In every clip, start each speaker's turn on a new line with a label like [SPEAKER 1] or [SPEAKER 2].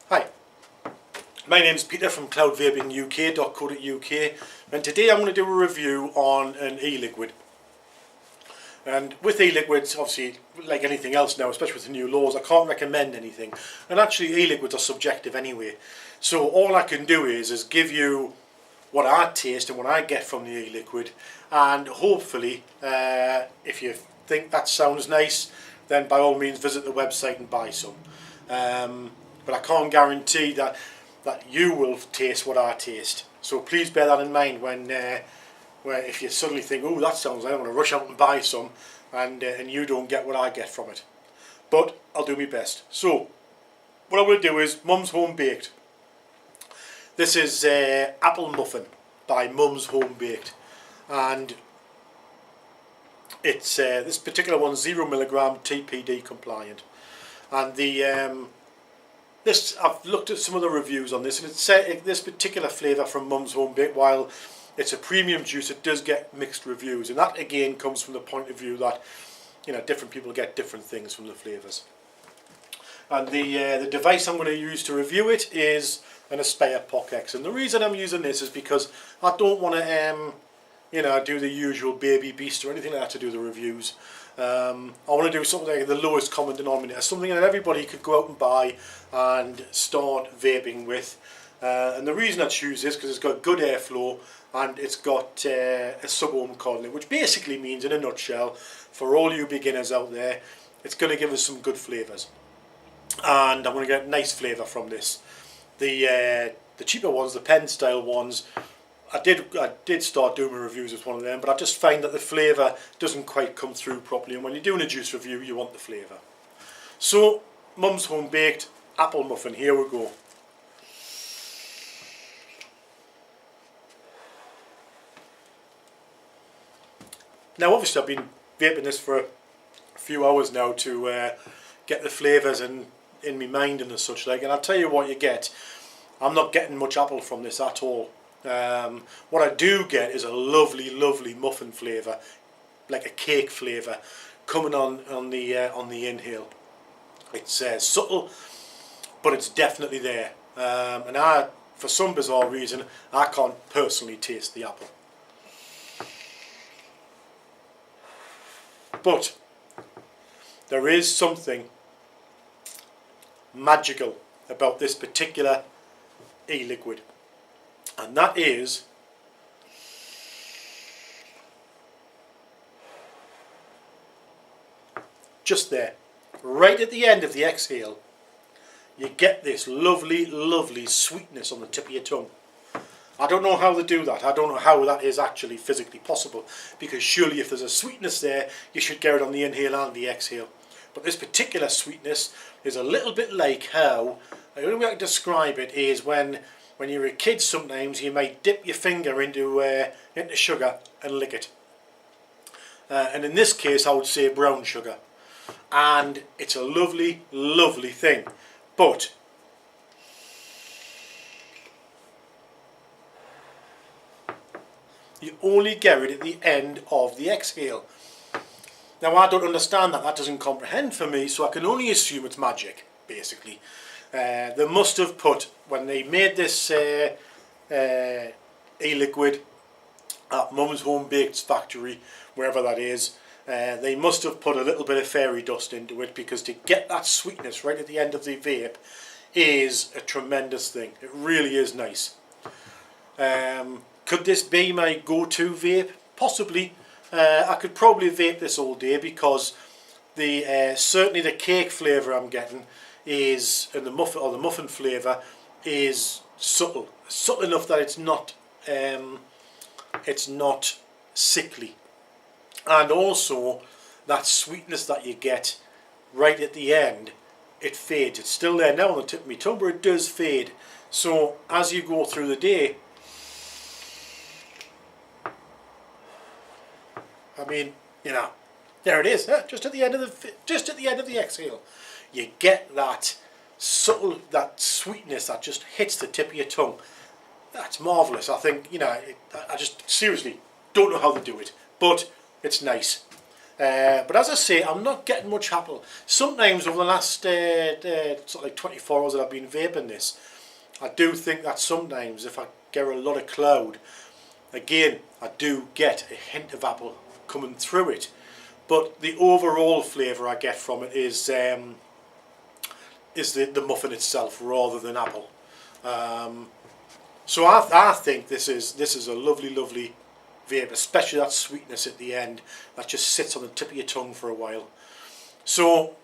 [SPEAKER 1] Hi, my name is Peter from cloudvapinguk.co.uk, and today I'm going to do a review on an e-liquid. And with e-liquids, obviously, like anything else now, especially with the new laws, I can't recommend anything. And actually e-liquids are subjective anyway. So all I can do is give you what I taste and what I get from the e-liquid, and hopefully if you think that sounds nice, then by all means visit the website and buy some. But I can't guarantee that you will taste what I taste. So please bear that in mind when if you suddenly think, oh, that sounds nice, I'm going to rush out and buy some, and you don't get what I get from it. But I'll do my best. So what I will do is Mum's Home Baked. This is Apple Muffin by Mum's Home Baked, and it's this particular one's 0mg TPD compliant. And the I've looked at some of the reviews on this, and it's this particular flavour from Mum's Home Baked, while it's a premium juice, it does get mixed reviews, and that again comes from the point of view that, you know, different people get different things from the flavours. And the device I'm going to use to review it is an Aspire POC X, and the reason I'm using this is because I don't want to you know, do the usual baby beast or anything like that to do the reviews. I want to do something like the lowest common denominator, something that everybody could go out and buy and start vaping with. And the reason I choose this because it's got good airflow and it's got a sub-ohm coil, which basically means, in a nutshell, for all you beginners out there, it's going to give us some good flavours. And I'm going to get a nice flavour from this. The cheaper ones, the pen style ones, I did start doing my reviews with one of them, but I just find that the flavour doesn't quite come through properly, and when you're doing a juice review you want the flavour. So Mum's Home Baked Apple Muffin, here we go. Now obviously I've been vaping this for a few hours now to get the flavours in my mind and such like, and I'll tell you what you get. I'm not getting much apple from this at all. What I do get is a lovely muffin flavour, like a cake flavour, coming on the inhale. It's subtle, but it's definitely there. And for some bizarre reason, I can't personally taste the apple. But there is something magical about this particular e-liquid, and that is just there, right at the end of the exhale, you get this lovely sweetness on the tip of your tongue. I don't know how they do that. I don't know how that is actually physically possible, because surely if there's a sweetness there, you should get it on the inhale and the exhale. But this particular sweetness is a little bit like how, the only way I can describe it is when you're a kid, sometimes you might dip your finger into sugar and lick it. And in this case I would say brown sugar. And it's a lovely thing. But you only get it at the end of the exhale. Now I don't understand that. That doesn't comprehend for me, so I can only assume it's magic, basically. They must have put, when they made this e-liquid at Mum's Home Baked's factory, wherever that is, they must have put a little bit of fairy dust into it, because to get that sweetness right at the end of the vape is a tremendous thing. It really is nice. Could this be my go-to vape? Possibly. I could probably vape this all day, because certainly the cake flavour I'm getting is, and the muffin flavour is subtle enough that it's not sickly, and also that sweetness that you get right at the end, it fades. It's still there now on the tip of my tongue, but it does fade. So as you go through the day, I mean, you know, there it is, just at the end of the exhale, you get that subtle, that sweetness that just hits the tip of your tongue. That's marvellous. I think, you know, I just seriously don't know how to do it, but it's nice. But as I say, I'm not getting much apple. Sometimes over the last sort of like 24 hours that I've been vaping this, I do think that sometimes if I get a lot of cloud, again, I do get a hint of apple coming through it. But the overall flavour I get from it is the muffin itself rather than apple. So I think this is a lovely vape, especially that sweetness at the end that just sits on the tip of your tongue for a while. So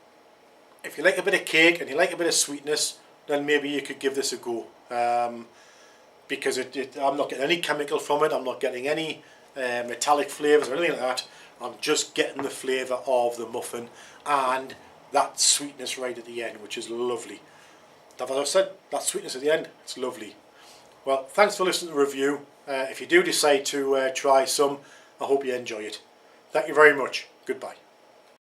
[SPEAKER 1] if you like a bit of cake and you like a bit of sweetness, then maybe you could give this a go. Because I'm not getting any chemical from it, I'm not getting any metallic flavours or anything like that. I'm just getting the flavour of the muffin and that sweetness right at the end, which is lovely. As I said, that sweetness at the end, it's lovely. Well, thanks for listening to the review. If you do decide to try some, I hope you enjoy it. Thank you very much. Goodbye.